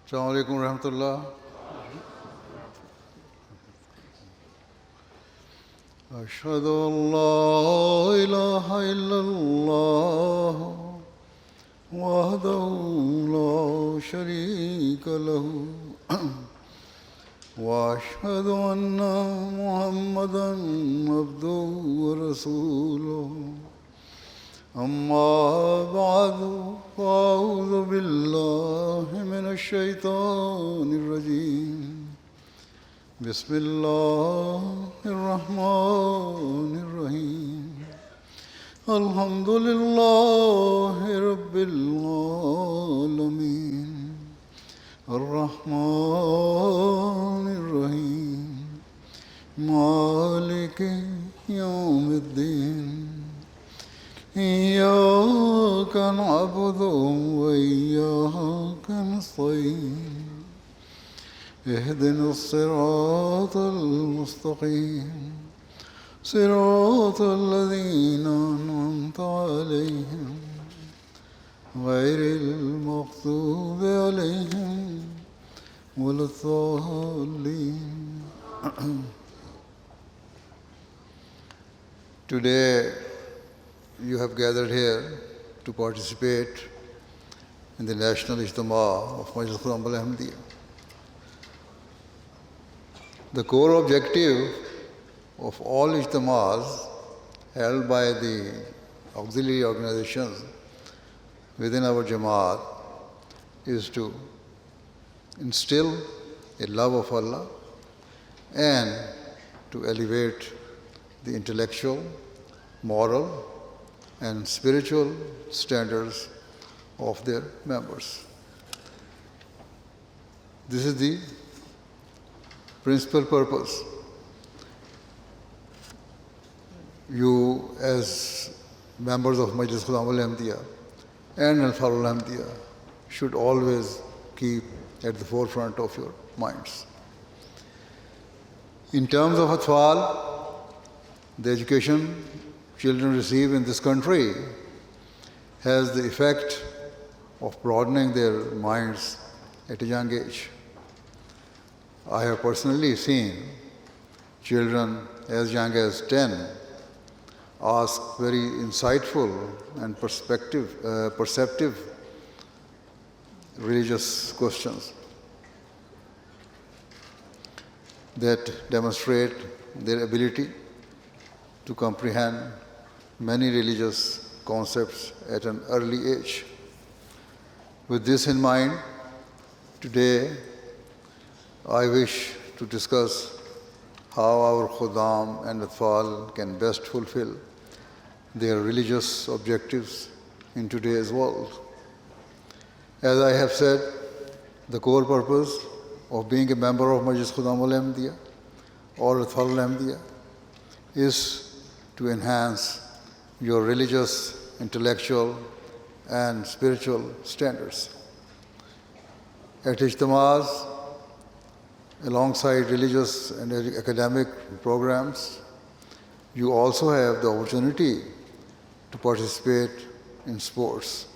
Assalamu alaikum warahmatullah. أشهد أن لا إله إلا الله وحده لا شريك له وأشهد أن محمدا عبده ورسوله أما بعد فأعوذ بالله من الشيطان الرجيم بسم الله الرحمن الرحيم الحمد لله رب العالمين الرحمن الرحيم مالك يوم الدين إياك نعبد وإياك نستعين اهدنا الصراط المستقيم صراط الذين أنعمت عليهم غير المغضوب عليهم ولا الضالين. Today you have gathered here to participate in the National Ijtima of Majlis Khudam al-Ahmadiyya. The core objective of all ijtimas held by the auxiliary organizations within our Jamaat is to instill a love of Allah and to elevate the intellectual, moral, and spiritual standards of their members. This is the principal purpose. You, as members of Majlis Khudam al-Ahmadiyya and Al-Fal al-Ahmadiyya, should always keep at the forefront of your minds. In terms of Atfal, the education children receive in this country has the effect of broadening their minds at a young age. I have personally seen children as young as 10 ask very insightful and perceptive religious questions that demonstrate their ability to comprehend many religious concepts at an early age. With this in mind, today I wish to discuss how our Khuddam and Atfal can best fulfill their religious objectives in today's world. As I have said, the core purpose of being a member of Majlis Khudam al-Ahmadiyya or Atfal al-Ahmadiyya is to enhance your religious, intellectual, and spiritual standards. At Ijtimas, alongside religious and academic programs, you also have the opportunity to participate in sports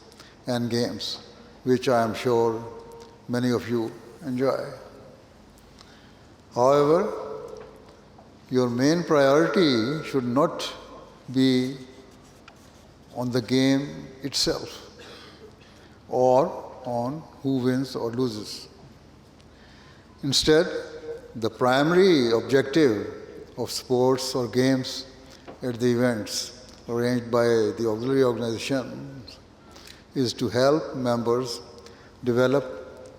and games, which I am sure many of you enjoy. However, your main priority should not be on the game itself or on who wins or loses. Instead, the primary objective of sports or games at the events arranged by the auxiliary organizations is to help members develop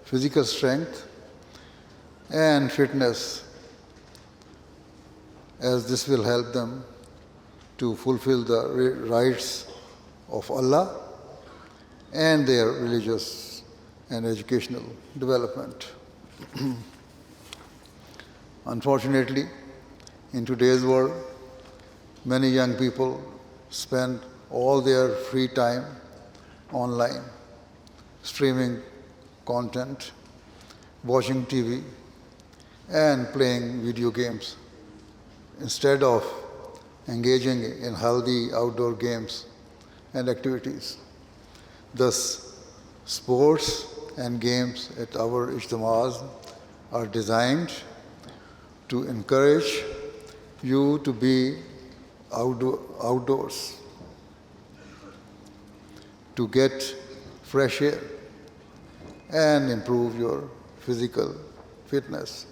physical strength and fitness, as this will help them to fulfill the rights of Allah and their religious and educational development. Unfortunately, in today's world, many young people spend all their free time online, streaming content, watching TV, and playing video games, instead of engaging in healthy outdoor games and activities. Thus, sports and games at our ijtimas are designed to encourage you to be outdoors, to get fresh air and improve your physical fitness.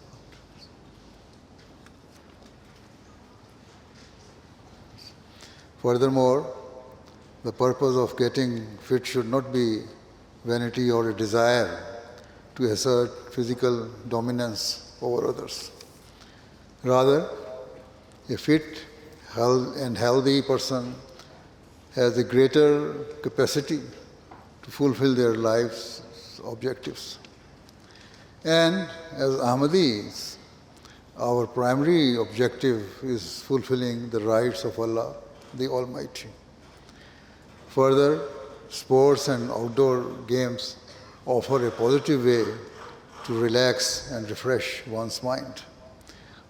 Furthermore, the purpose of getting fit should not be vanity or a desire to assert physical dominance over others. Rather, a fit and healthy person has a greater capacity to fulfill their life's objectives. And as Ahmadis, our primary objective is fulfilling the rights of Allah, the Almighty. Further, sports and outdoor games offer a positive way to relax and refresh one's mind,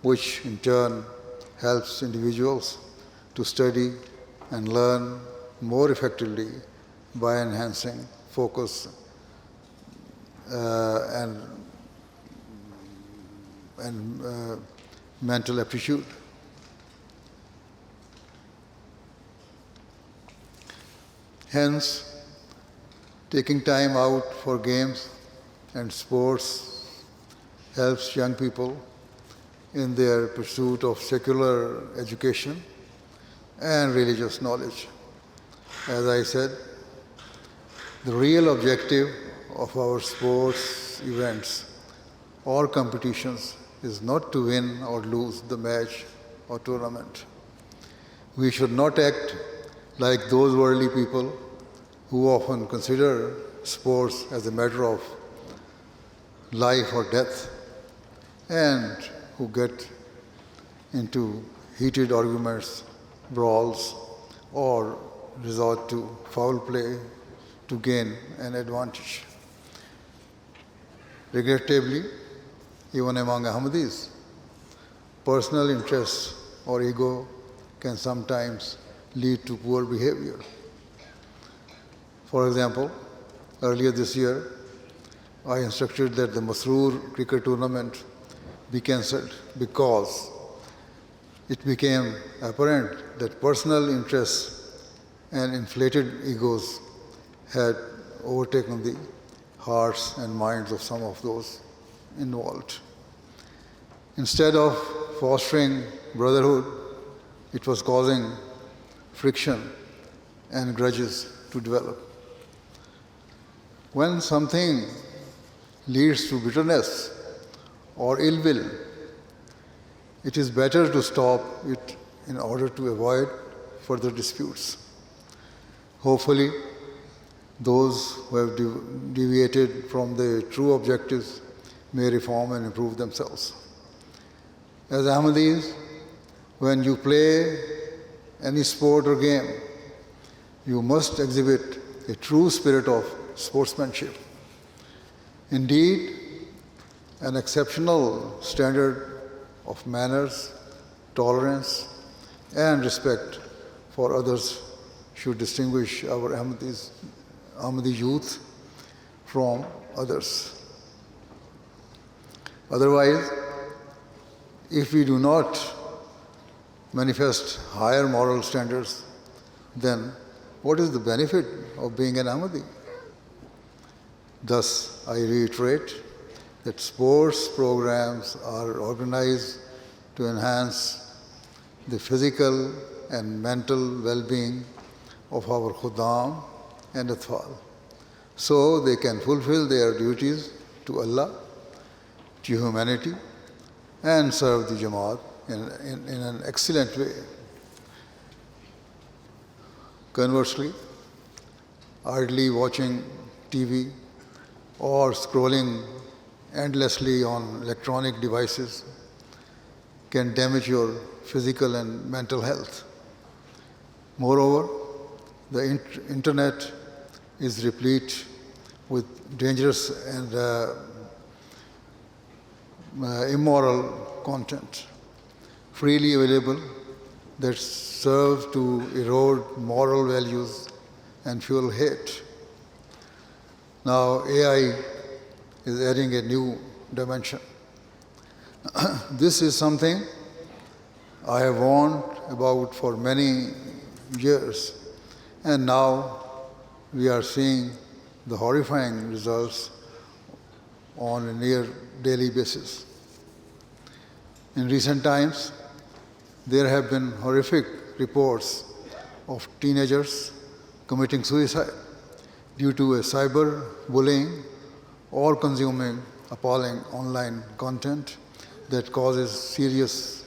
which in turn helps individuals to study and learn more effectively by enhancing focus and mental aptitude. Hence, taking time out for games and sports helps young people in their pursuit of secular education and religious knowledge. As I said, the real objective of our sports events or competitions is not to win or lose the match or tournament. We should not act like those worldly people who often consider sports as a matter of life or death and who get into heated arguments, brawls, or resort to foul play to gain an advantage. Regrettably, even among Ahmadis, personal interests or ego can sometimes lead to poor behavior. For example, earlier this year, I instructed that the Masroor cricket tournament be cancelled because it became apparent that personal interests and inflated egos had overtaken the hearts and minds of some of those involved. Instead of fostering brotherhood, it was causing friction and grudges to develop. When something leads to bitterness or ill will, it is better to stop it in order to avoid further disputes. Hopefully, those who have deviated from the true objectives may reform and improve themselves. As Ahmadis, when you play any sport or game, you must exhibit a true spirit of sportsmanship. Indeed, an exceptional standard of manners, tolerance, and respect for others should distinguish our Ahmadi youth from others. Otherwise, if we do not manifest higher moral standards, then what is the benefit of being an Ahmadi? Thus, I reiterate that sports programs are organized to enhance the physical and mental well-being of our Khuddam and Atfal, so they can fulfill their duties to Allah, to humanity, and serve the Jamaat in an excellent way. Conversely, idly watching TV or scrolling endlessly on electronic devices can damage your physical and mental health. Moreover, the internet is replete with dangerous and immoral content, freely available, that serve to erode moral values and fuel hate. Now, AI is adding a new dimension. This is something I have warned about for many years, and now we are seeing the horrifying results on a near daily basis. In recent times, there have been horrific reports of teenagers committing suicide due to a cyber bullying or consuming appalling online content that causes serious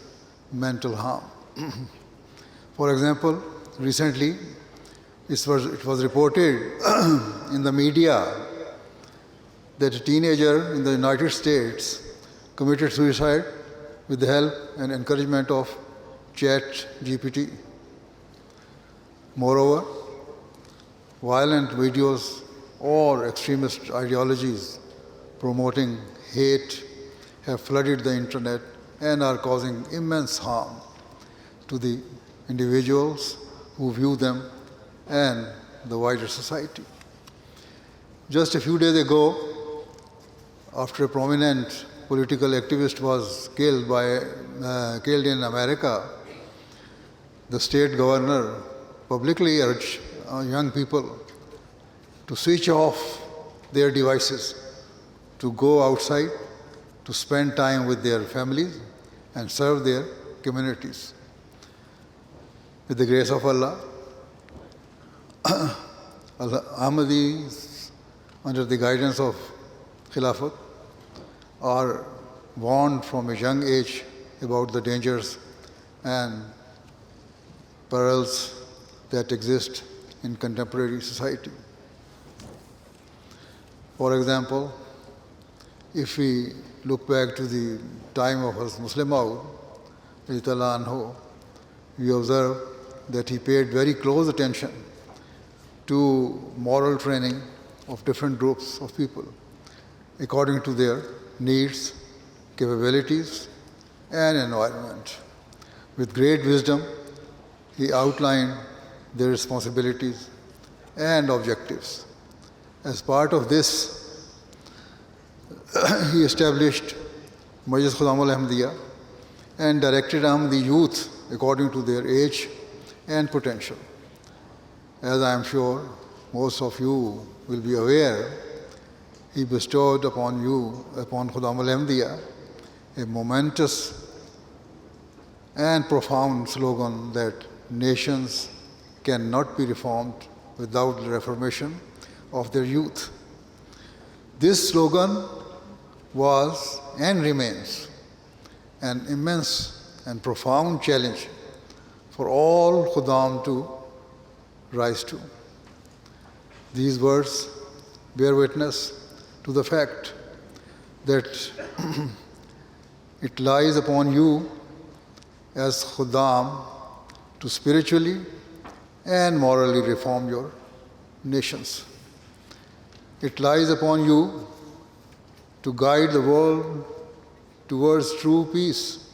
mental harm. For example, recently it was reported in the media that a teenager in the United States committed suicide with the help and encouragement of ChatGPT. Moreover, violent videos or extremist ideologies promoting hate have flooded the internet and are causing immense harm to the individuals who view them and the wider society. Just a few days ago, after a prominent political activist was killed in America, the state governor publicly urged young people to switch off their devices, to go outside, to spend time with their families and serve their communities. With the grace of Allah, Ahmadis, under the guidance of Khilafat, are warned from a young age about the dangers and perils that exist in contemporary society. For example, if we look back to the time of Hazrat Muslim Maud, we observe that he paid very close attention to moral training of different groups of people according to their needs, capabilities, and environment. With great wisdom, he outlined their responsibilities and objectives. As part of this, he established Majlis Khudam al-Ahmadiyya and directed Ahmadi youth according to their age and potential. As I am sure most of you will be aware, he bestowed upon Khudam al-Ahmadiyya, a momentous and profound slogan that nations cannot be reformed without the reformation of their youth. This slogan was and remains an immense and profound challenge for all Khudam to rise to. These words bear witness to the fact that it lies upon you as Khudam to spiritually and morally reform your nations. It lies upon you to guide the world towards true peace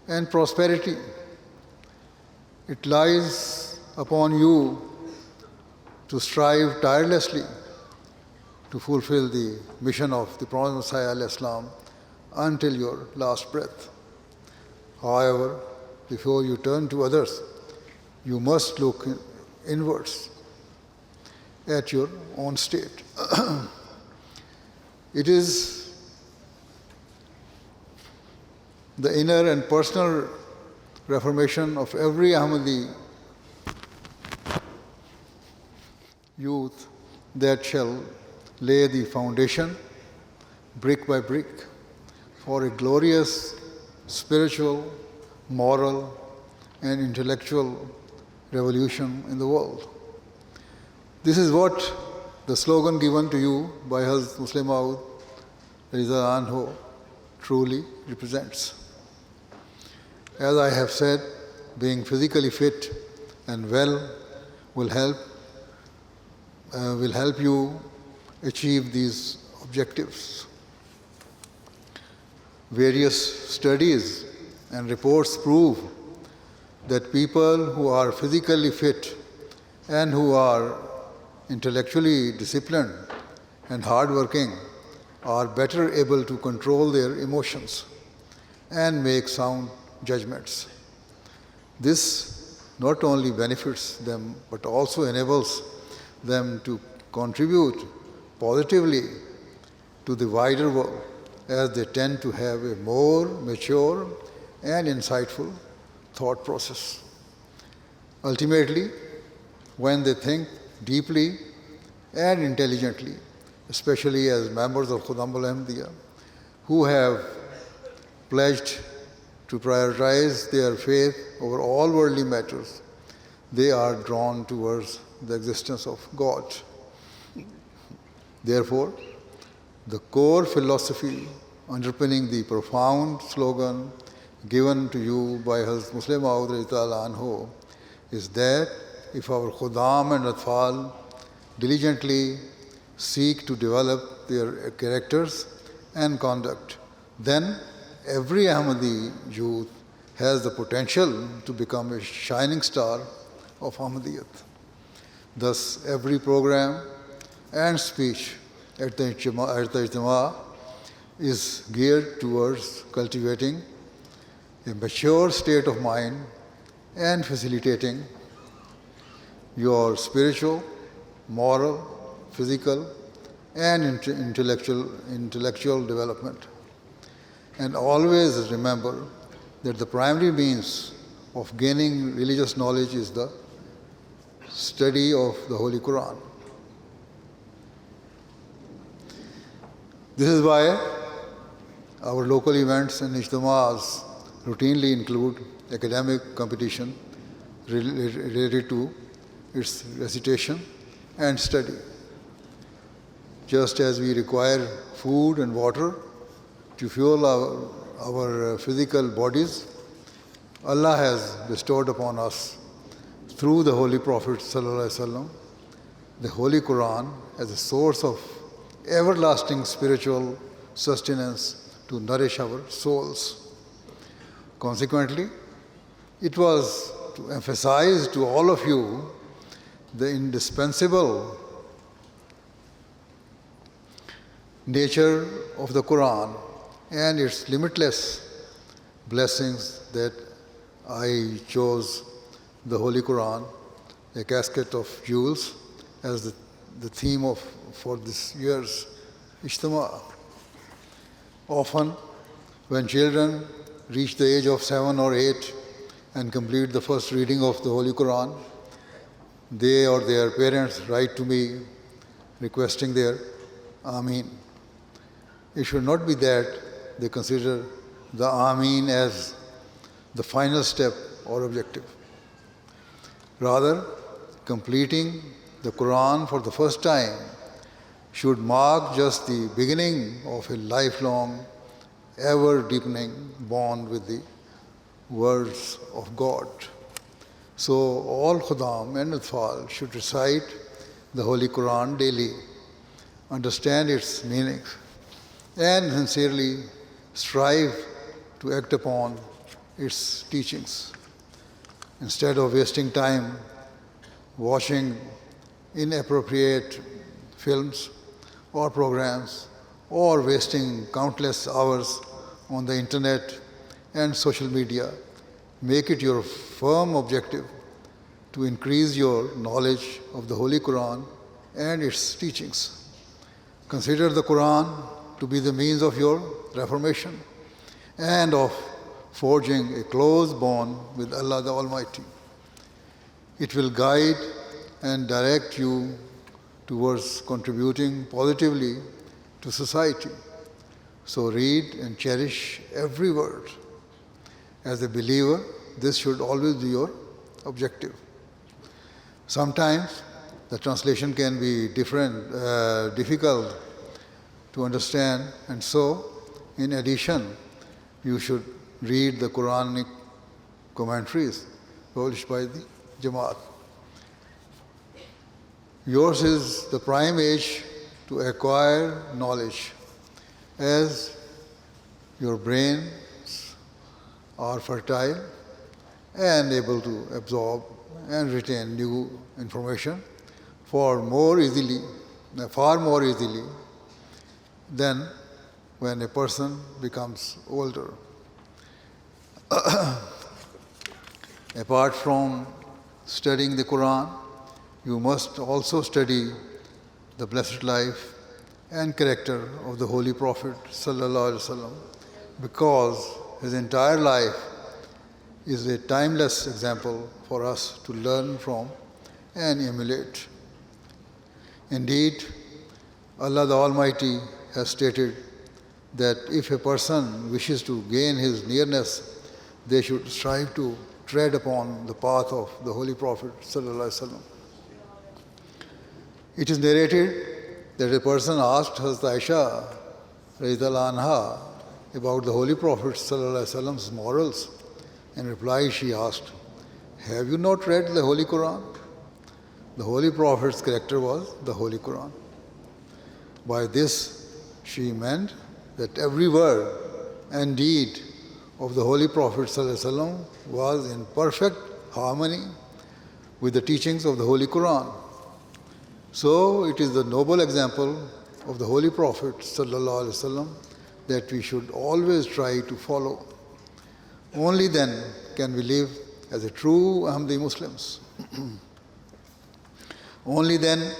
and prosperity. It lies upon you to strive tirelessly to fulfill the mission of the Prophet Messiah ﷺ until your last breath. However, before you turn to others, you must look inwards at your own state. It is the inner and personal reformation of every Ahmadi youth that shall lay the foundation, brick by brick, for a glorious spiritual, moral, and intellectual revolution in the world. This is what the slogan given to you by Hazrat Muslim Maud Rizal Anhu truly represents. As I have said, being physically fit and well will help you achieve these objectives. Various studies and reports prove that people who are physically fit and who are intellectually disciplined and hardworking are better able to control their emotions and make sound judgments. This not only benefits them but also enables them to contribute positively to the wider world, as they tend to have a more mature and insightful thought process. Ultimately, when they think deeply and intelligently, especially as members of Khudam al-Ahmadiyya, who have pledged to prioritize their faith over all worldly matters, they are drawn towards the existence of God. Therefore, the core philosophy underpinning the profound slogan given to you by Hazrat Muslim Maud anhu is that if our Khudam and Atfal diligently seek to develop their characters and conduct, then every Ahmadi youth has the potential to become a shining star of Ahmadiyyat. Thus, every program and speech at the Ijtima is geared towards cultivating a mature state of mind and facilitating your spiritual, moral, physical, and intellectual development. And always remember that the primary means of gaining religious knowledge is the study of the Holy Quran. This is why our local events and ijtimas routinely include academic competition related to its recitation and study. Just as we require food and water to fuel our physical bodies, Allah has bestowed upon us through the Holy Prophet ﷺ the Holy Quran as a source of everlasting spiritual sustenance to nourish our souls. Consequently, it was to emphasize to all of you the indispensable nature of the Quran and its limitless blessings that I chose the Holy Quran, a casket of jewels, as the theme for this year's Ijtima. Often, when children reach the age of 7 or 8 and complete the first reading of the Holy Quran, they or their parents write to me requesting their Ameen. It should not be that they consider the Ameen as the final step or objective. Rather, completing the Quran for the first time should mark just the beginning of a lifelong, ever-deepening bond with the words of God. So all Khudam and Atfal should recite the Holy Quran daily, understand its meaning, and sincerely strive to act upon its teachings. Instead of wasting time watching inappropriate films or programs, or wasting countless hours on the internet and social media, make it your firm objective to increase your knowledge of the Holy Quran and its teachings. Consider the Quran to be the means of your reformation and of forging a close bond with Allah the Almighty. It will guide and direct you towards contributing positively to society. So read and cherish every word. As a believer, this should always be your objective. Sometimes the translation can be difficult to understand, and so, in addition, you should read the Quranic commentaries published by the Jamaat. Yours is the prime age to acquire knowledge, as your brains are fertile and able to absorb and retain new information far more easily than when a person becomes older. Apart from studying the Quran, you must also study the blessed life and character of the Holy Prophet ﷺ, because his entire life is a timeless example for us to learn from and emulate. Indeed, Allah the Almighty has stated that if a person wishes to gain his nearness, they should strive to tread upon the path of the Holy Prophet ﷺ. It is narrated that a person asked Hazrat Aisha radhiyallahu anha about the Holy Prophet ﷺ's morals. In reply, she asked, "Have you not read the Holy Quran?" The Holy Prophet's character was the Holy Quran. By this, she meant that every word and deed of the Holy Prophet ﷺ was in perfect harmony with the teachings of the Holy Quran. So it is the noble example of the Holy Prophet ﷺ that we should always try to follow. Only then can we live as a true Ahmadi Muslims. Only then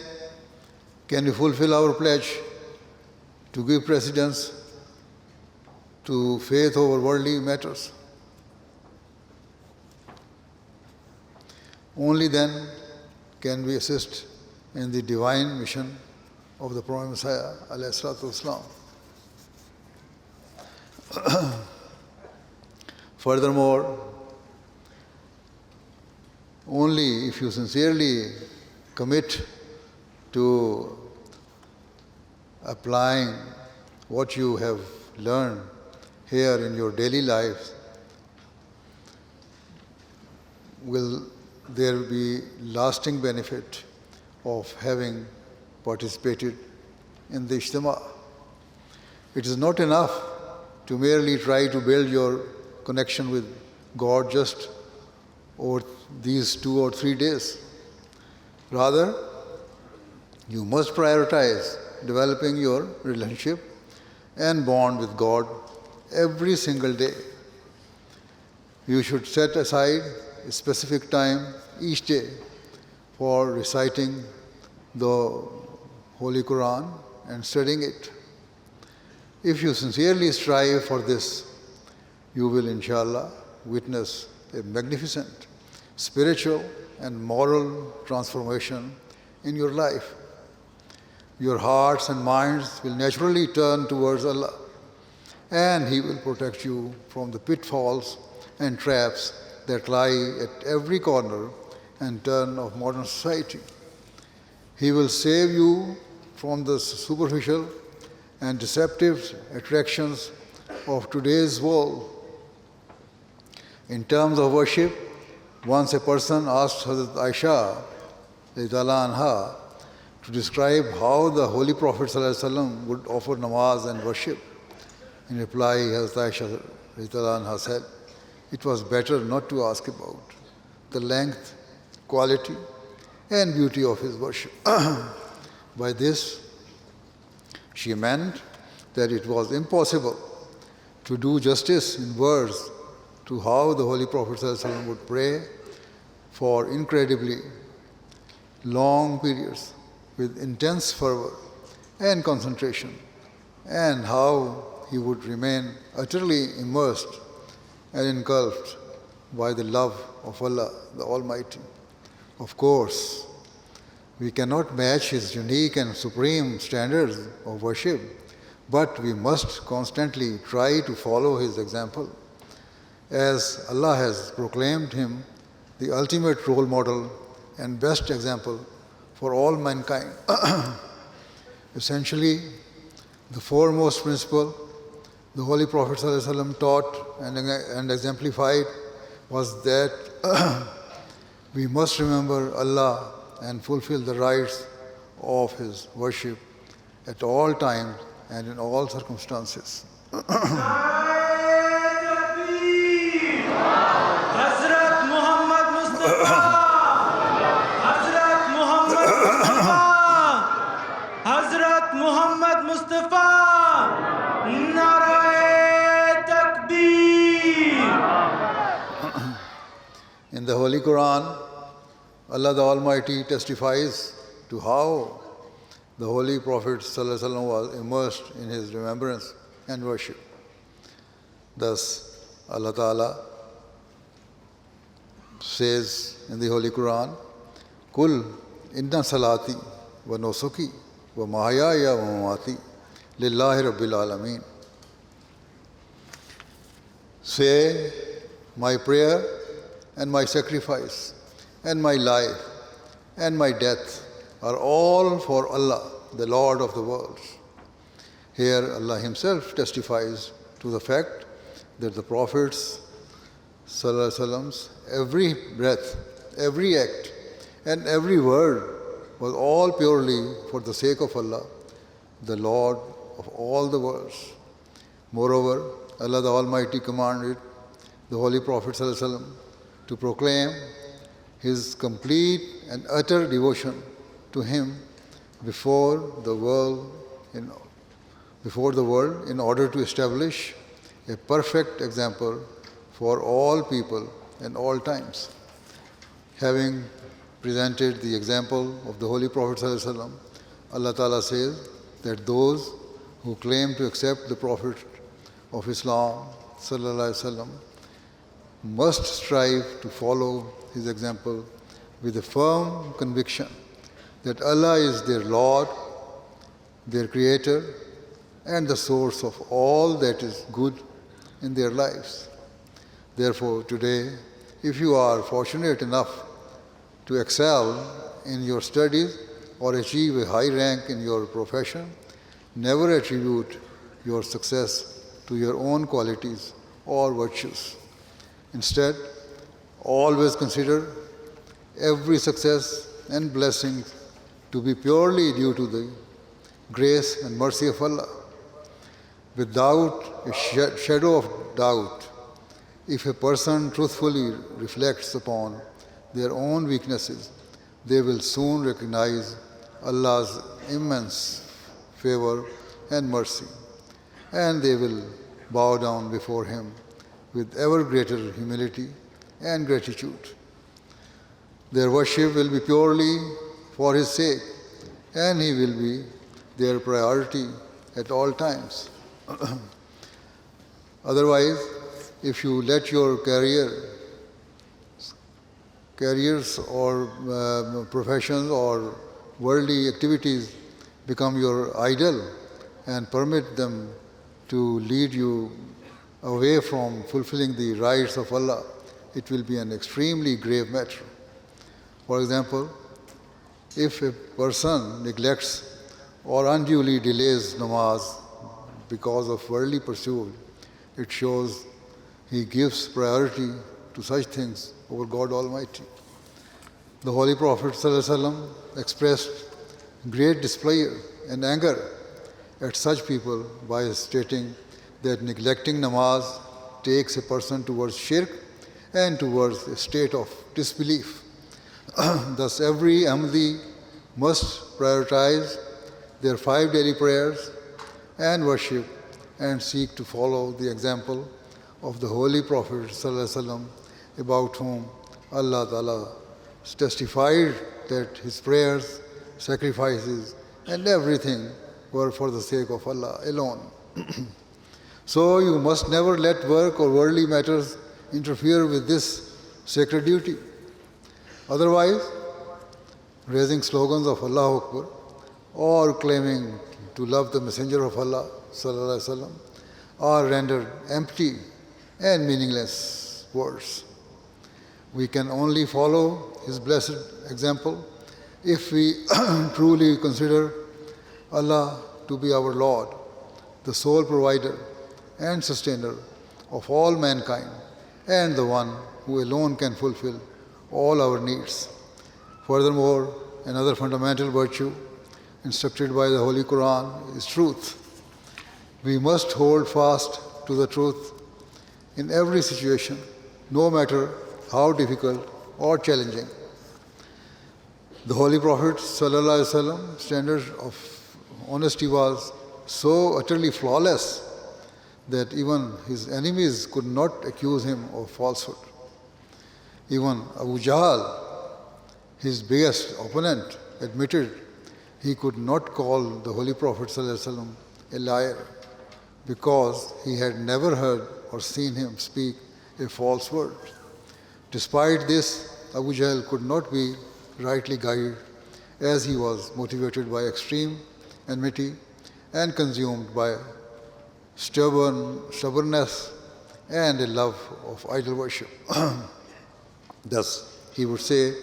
can we fulfill our pledge to give precedence to faith over worldly matters. Only then can we assist in the divine mission of the Prophet Messiah alayhi salatu wasalam. Furthermore, only if you sincerely commit to applying what you have learned here in your daily life, will there be lasting benefit of having participated in the Ijtima. It is not enough to merely try to build your connection with God just over these 2 or 3 days. Rather, you must prioritize developing your relationship and bond with God every single day. You should set aside a specific time each day for reciting the Holy Quran and studying it. If you sincerely strive for this, you will inshallah witness a magnificent spiritual and moral transformation in your life. Your hearts and minds will naturally turn towards Allah, and He will protect you from the pitfalls and traps that lie at every corner and turn of modern society. He will save you from the superficial and deceptive attractions of today's world. In terms of worship, once a person asked Hazrat Aisha radhiyallahu anha to describe how the Holy Prophet ﷺ would offer namaz and worship. In reply, Hazrat Aisha radhiyallahu anha said, it was better not to ask about the length, quality, and beauty of his worship. By this, she meant that it was impossible to do justice in words to how the Holy Prophet ﷺ would pray for incredibly long periods with intense fervor and concentration, and how he would remain utterly immersed and engulfed by the love of Allah the Almighty. Of course, we cannot match his unique and supreme standards of worship, but we must constantly try to follow his example, as Allah has proclaimed him the ultimate role model and best example for all mankind. Essentially, the foremost principle the Holy Prophet ﷺ taught and exemplified was that we must remember Allah and fulfill the rights of His worship at all times and in all circumstances. Hazrat Muhammad Mustafa In the Holy Quran, Allah the Almighty testifies to how the Holy Prophet ﷺ was immersed in his remembrance and worship. Thus, Allah Ta'ala says in the Holy Quran, Kul inna salati wa nusuki wa mahayaya wa mamati lillahi rabbil alameen. Say, my prayer and my sacrifice and my life and my death are all for Allah, the Lord of the worlds. Here Allah Himself testifies to the fact that the Prophet's ﷺ's every breath, every act, and every word was all purely for the sake of Allah, the Lord of all the worlds. Moreover, Allah the Almighty commanded the Holy Prophet ﷺ to proclaim his complete and utter devotion to Him before the world in order to establish a perfect example for all people and all times. Having presented the example of the Holy Prophet ﷺ, Allah Ta'ala says that those who claim to accept the Prophet of Islam ﷺ must strive to follow his example with a firm conviction that Allah is their Lord, their Creator, and the source of all that is good in their lives. Therefore, today, if you are fortunate enough to excel in your studies or achieve a high rank in your profession, never attribute your success to your own qualities or virtues. Instead, always consider every success and blessing to be purely due to the grace and mercy of Allah. Without a shadow of doubt, if a person truthfully reflects upon their own weaknesses, they will soon recognize Allah's immense favor and mercy, and they will bow down before Him with ever greater humility and gratitude. Their worship will be purely for His sake, and He will be their priority at all times. Otherwise, if you let your careers or professions or worldly activities become your idol and permit them to lead you away from fulfilling the rights of Allah, it will be an extremely grave matter. For example, if a person neglects or unduly delays namaz because of worldly pursuit, it shows he gives priority to such things over God Almighty. The Holy Prophet ﷺ expressed great displeasure and anger at such people by stating that neglecting namaz takes a person towards shirk and towards a state of disbelief. Thus, every Ahmadi must prioritize their 5 daily prayers and worship and seek to follow the example of the Holy Prophet ﷺ, about whom Allah Ta'ala testified that his prayers, sacrifices, and everything were for the sake of Allah alone. So you must never let work or worldly matters interfere with this sacred duty. Otherwise, raising slogans of Allahu Akbar or claiming to love the Messenger of Allah Sallallahu Alaihi Wasallam are rendered empty and meaningless words. We can only follow his blessed example if we truly consider Allah to be our Lord, the sole provider and sustainer of all mankind, and the one who alone can fulfill all our needs. Furthermore, another fundamental virtue instructed by the Holy Quran is truth. We must hold fast to the truth in every situation, no matter how difficult or challenging. The Holy Prophet ﷺ's standard of honesty was so utterly flawless that even his enemies could not accuse him of falsehood. Even Abu Jahl, his biggest opponent, admitted he could not call the Holy Prophet ﷺ a liar because he had never heard or seen him speak a false word. Despite this, Abu Jahl could not be rightly guided as he was motivated by extreme enmity and consumed by stubbornness and a love of idol worship. Thus, he would say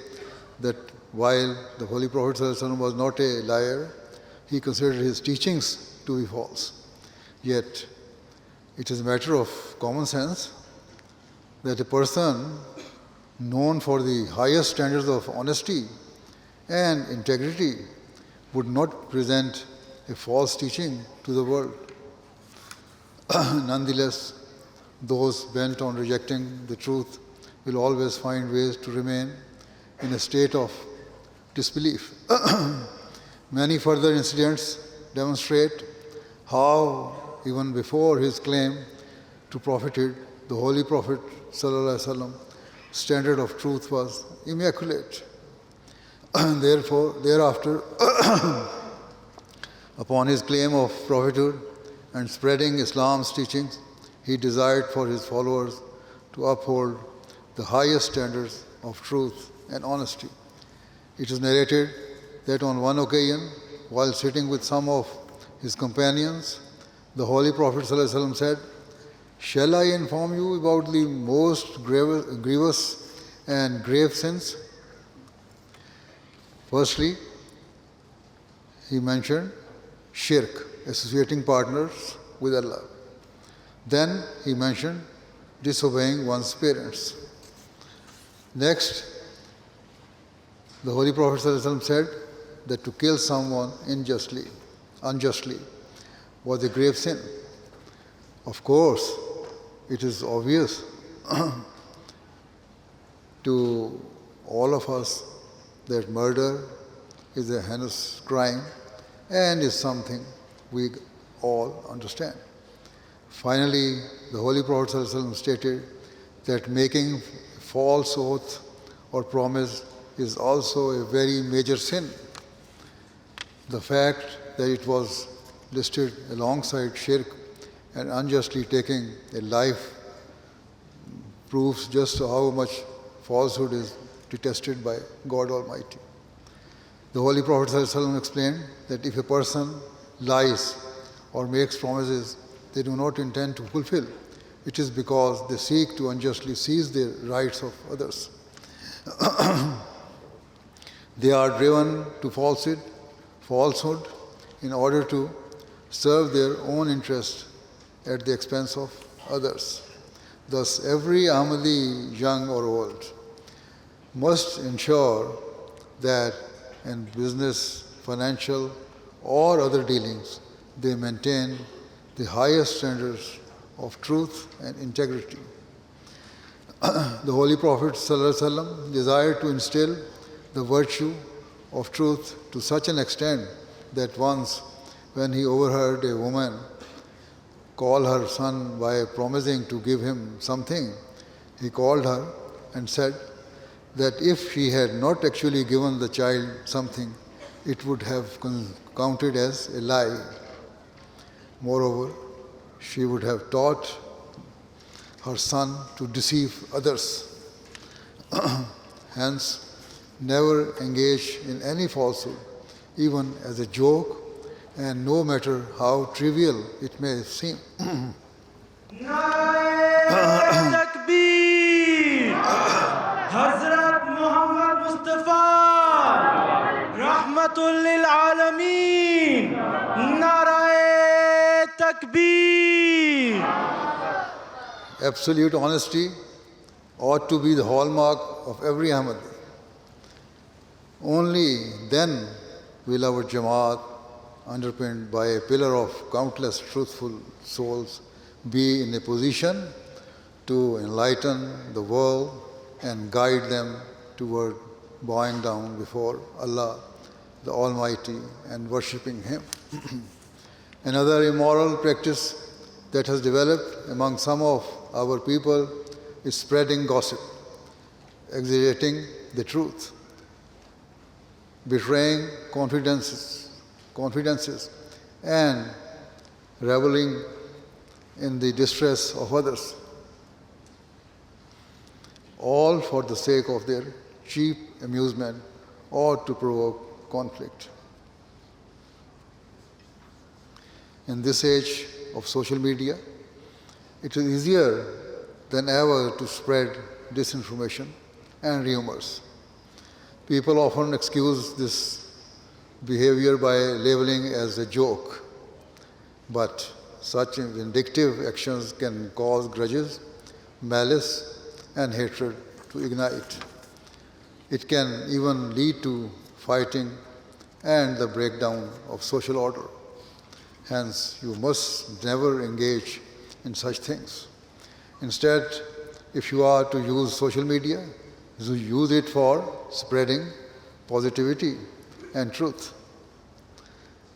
that while the Holy Prophet ﷺ was not a liar, he considered his teachings to be false. Yet, it is a matter of common sense that a person known for the highest standards of honesty and integrity would not present a false teaching to the world. Nonetheless, those bent on rejecting the truth will always find ways to remain in a state of disbelief. Many further incidents demonstrate how, even before his claim to prophethood, the Holy Prophet ﷺ standard of truth was immaculate. Thereafter, upon his claim of prophethood and spreading Islam's teachings, he desired for his followers to uphold the highest standards of truth and honesty. It is narrated that on one occasion, while sitting with some of his companions, the Holy Prophet ﷺ said, "Shall I inform you about the most grievous and grave sins?" Firstly, he mentioned shirk, associating partners with Allah. Then he mentioned disobeying one's parents. Next, the Holy Prophet ﷺ said that to kill someone unjustly was a grave sin. Of course, it is obvious to all of us that murder is a heinous crime and is something we all understand. Finally, the Holy Prophet ﷺ stated that making false oath or promise is also a very major sin. The fact that it was listed alongside shirk and unjustly taking a life proves just how much falsehood is detested by God Almighty. The Holy Prophet ﷺ explained that if a person lies or makes promises they do not intend to fulfill, it is because they seek to unjustly seize the rights of others. They are driven to falsehood in order to serve their own interest at the expense of others. Thus, every Ahmadi, young or old, must ensure that in business, financial, or other dealings, they maintain the highest standards of truth and integrity. The Holy Prophet ﷺ desired to instill the virtue of truth to such an extent that once, when he overheard a woman call her son by promising to give him something, he called her and said that if she had not actually given the child something, it would have counted as a lie. Moreover, she would have taught her son to deceive others. Hence, never engage in any falsehood, even as a joke, and no matter how trivial it may seem. Takbir! Hazrat Muhammad Mustafa! Rahmatul lil Alameen! Narae Takbir! Absolute honesty ought to be the hallmark of every Ahmadi. Only then will our Jamaat, underpinned by a pillar of countless truthful souls, be in a position to enlighten the world and guide them toward bowing down before Allah, the Almighty, and worshipping Him. Another immoral practice that has developed among some of our people is spreading gossip. exaggerating the truth, betraying confidences, and reveling in the distress of others, all for the sake of their cheap amusement or to provoke conflict. In this age of social media, it is easier than ever to spread disinformation and rumors. People often excuse this behavior by labeling as a joke, but such vindictive actions can cause grudges, malice, and hatred to ignite. It can even lead to fighting and the breakdown of social order. Hence, you must never engage in such things. Instead, if you are to use social media, use it for spreading positivity and truth.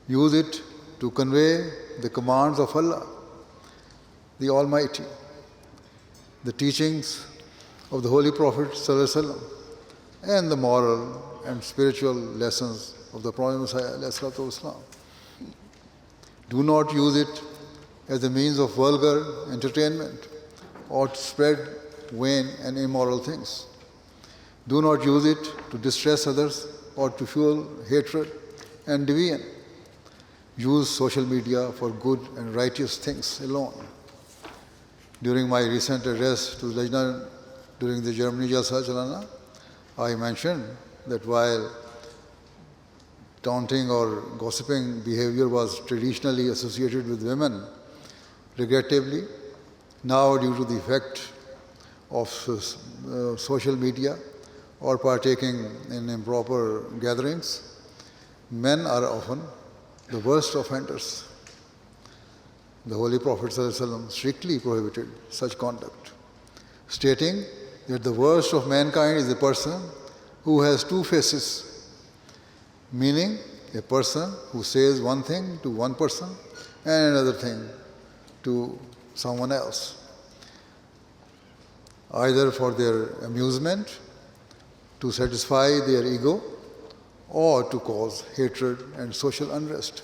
Use it to convey the commands of Allah, the Almighty, the teachings of the Holy Prophet ﷺ, and the moral and spiritual lessons of the Prophet Messiah. Do not use it as a means of vulgar entertainment or to spread vain and immoral things. Do not use it to distress others or to fuel hatred and division. Use social media for good and righteous things alone. During my recent address to Lajna during the Germany Jalsa Chalana, I mentioned that while taunting or gossiping behavior was traditionally associated with women, regrettably, now due to the effect of social media or partaking in improper gatherings, men are often the worst offenders. The Holy Prophet ﷺ strictly prohibited such conduct, stating that the worst of mankind is a person who has two faces, meaning a person who says one thing to one person and another thing to someone else, either for their amusement, to satisfy their ego, or to cause hatred and social unrest.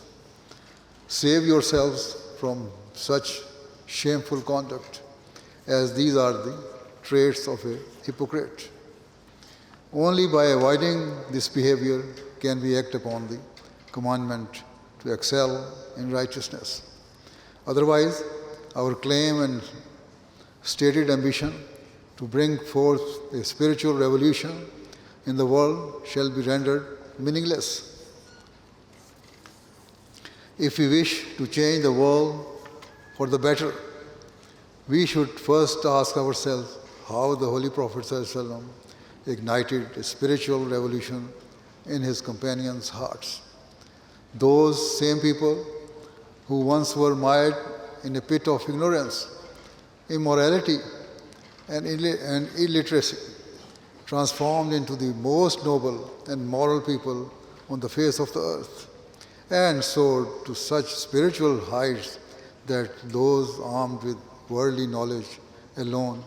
Save yourselves from such shameful conduct, as these are the traits of a hypocrite. Only by avoiding this behavior can we act upon the commandment to excel in righteousness. Otherwise, our claim and stated ambition to bring forth a spiritual revolution in the world shall be rendered meaningless. If we wish to change the world for the better, we should first ask ourselves how the Holy Prophet ﷺ ignited a spiritual revolution in his companions' hearts. Those same people who once were mired in a pit of ignorance, immorality, and illiteracy, transformed into the most noble and moral people on the face of the earth, and soared to such spiritual heights that those armed with worldly knowledge alone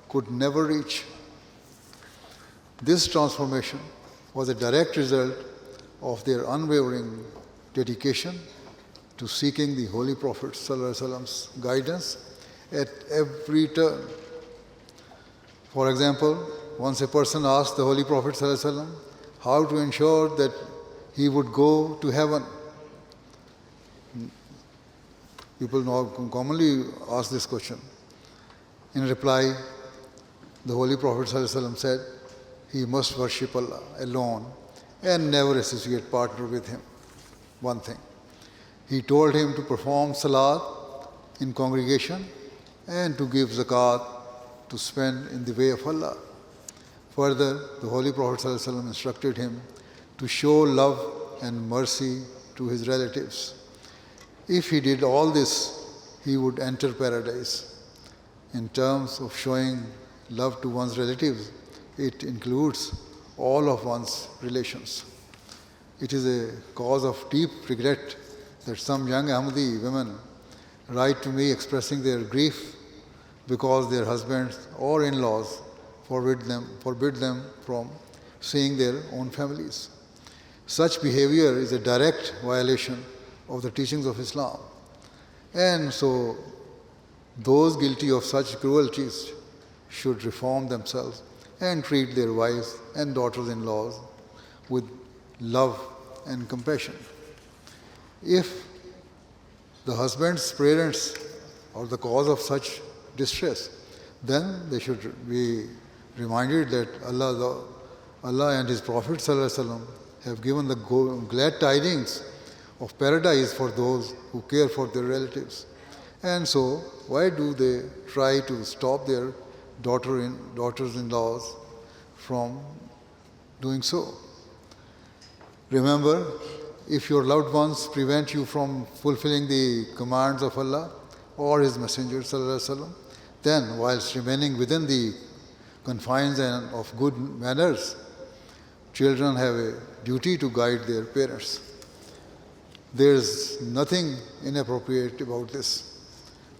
could never reach. This transformation was a direct result of their unwavering dedication to seeking the Holy Prophet ﷺ's guidance at every turn. For example, once a person asked the Holy Prophet ﷺ how to ensure that he would go to heaven. People now commonly ask this question. In reply, the Holy Prophet ﷺ said, he must worship Allah alone and never associate partner with him. One thing. He told him to perform salat in congregation and to give zakat to spend in the way of Allah. Further, the Holy Prophet ﷺ instructed him to show love and mercy to his relatives. If he did all this, he would enter paradise. In terms of showing love to one's relatives, it includes all of one's relations. It is a cause of deep regret that some young Ahmadi women write to me expressing their grief because their husbands or in-laws forbid them from seeing their own families. Such behavior is a direct violation of the teachings of Islam. And so those guilty of such cruelties should reform themselves and treat their wives and daughters-in-laws with love and compassion. If the husband's parents are the cause of such distress, then they should be reminded that Allah and His Prophet ﷺ have given the glad tidings of paradise for those who care for their relatives. And so, why do they try to stop their daughters-in-laws from doing so? Remember, if your loved ones prevent you from fulfilling the commands of Allah or His Messenger ﷺ, then whilst remaining within the confines of good manners, children have a duty to guide their parents. There is nothing inappropriate about this.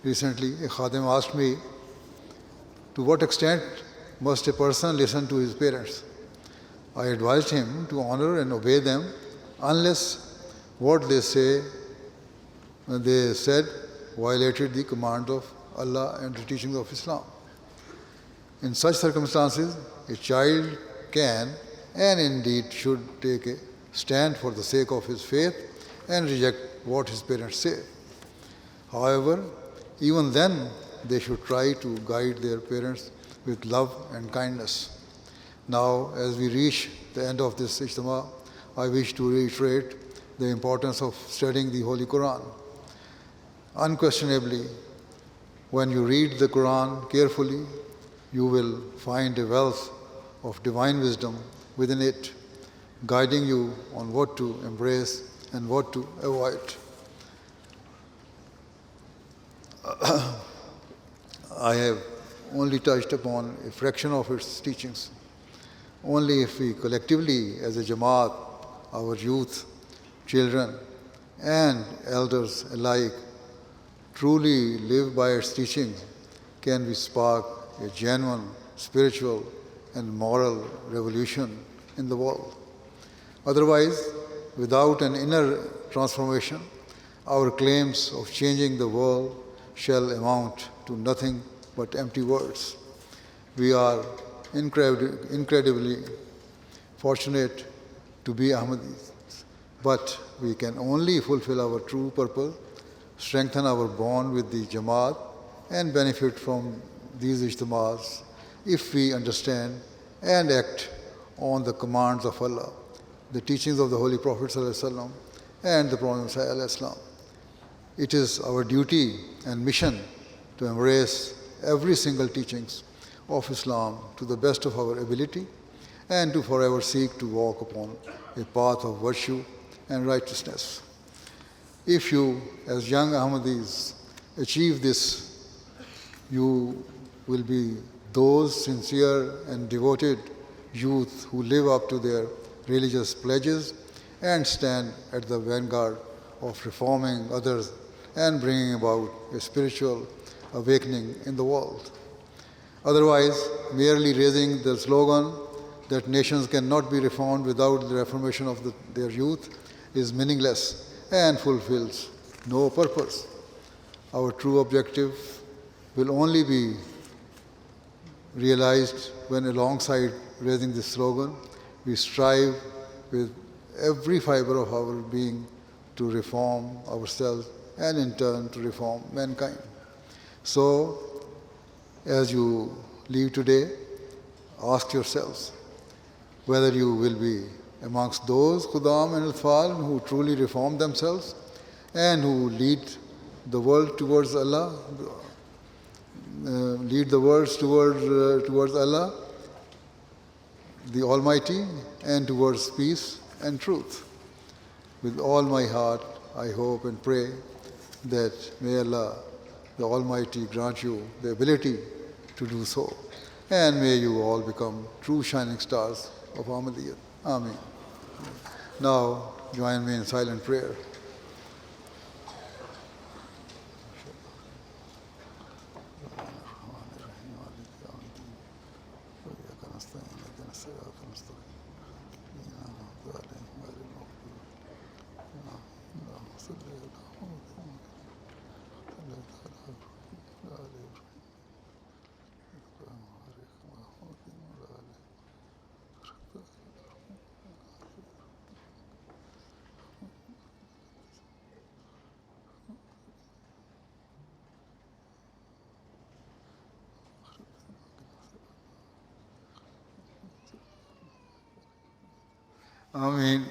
Recently, a khadim asked me, to what extent must a person listen to his parents? I advised him to honor and obey them unless what they said violated the command of Allah and the teachings of Islam. In such circumstances, a child can and indeed should take a stand for the sake of his faith and reject what his parents say. However, even then, they should try to guide their parents with love and kindness. Now, as we reach the end of this Ijtima, I wish to reiterate the importance of studying the Holy Quran. Unquestionably, when you read the Quran carefully, you will find a wealth of divine wisdom within it, guiding you on what to embrace and what to avoid. I have only touched upon a fraction of its teachings. Only if we collectively, as a Jamaat, our youth, children, and elders alike, truly live by its teachings, can we spark a genuine spiritual and moral revolution in the world. Otherwise, without an inner transformation, our claims of changing the world shall amount to nothing but empty words. We are incredibly fortunate to be Ahmadis, but we can only fulfill our true purpose, strengthen our bond with the Jamaat, and benefit from these ijtimas if we understand and act on the commands of Allah, the teachings of the Holy Prophet ﷺ, and the Prophet Muhammad. It is our duty and mission to embrace every single teachings of Islam to the best of our ability and to forever seek to walk upon a path of virtue and righteousness. If you, as young Ahmadis, achieve this, you will be those sincere and devoted youth who live up to their religious pledges and stand at the vanguard of reforming others and bringing about a spiritual awakening in the world. Otherwise, merely raising the slogan that nations cannot be reformed without the reformation of their youth is meaningless and fulfills no purpose. Our true objective will only be realized when, alongside raising this slogan, we strive with every fiber of our being to reform ourselves and in turn to reform mankind. So, as you leave today, ask yourselves whether you will be amongst those Khudam and Al-Fal who truly reform themselves and who lead the world towards Allah, towards Allah, the Almighty, and towards peace and truth. With all my heart, I hope and pray that may Allah, the Almighty, grant you the ability to do so. And may you all become true shining stars of Ahmadiyyat. Ameen. Now, join me in silent prayer. نستعين اهدنا الصراط المستقيم أنعمت عليهم غير المغضوب اللهم صل على محمد صليت على إبراهيم وعلى آل إبراهيم وبارك على محمد وعلى آل آمين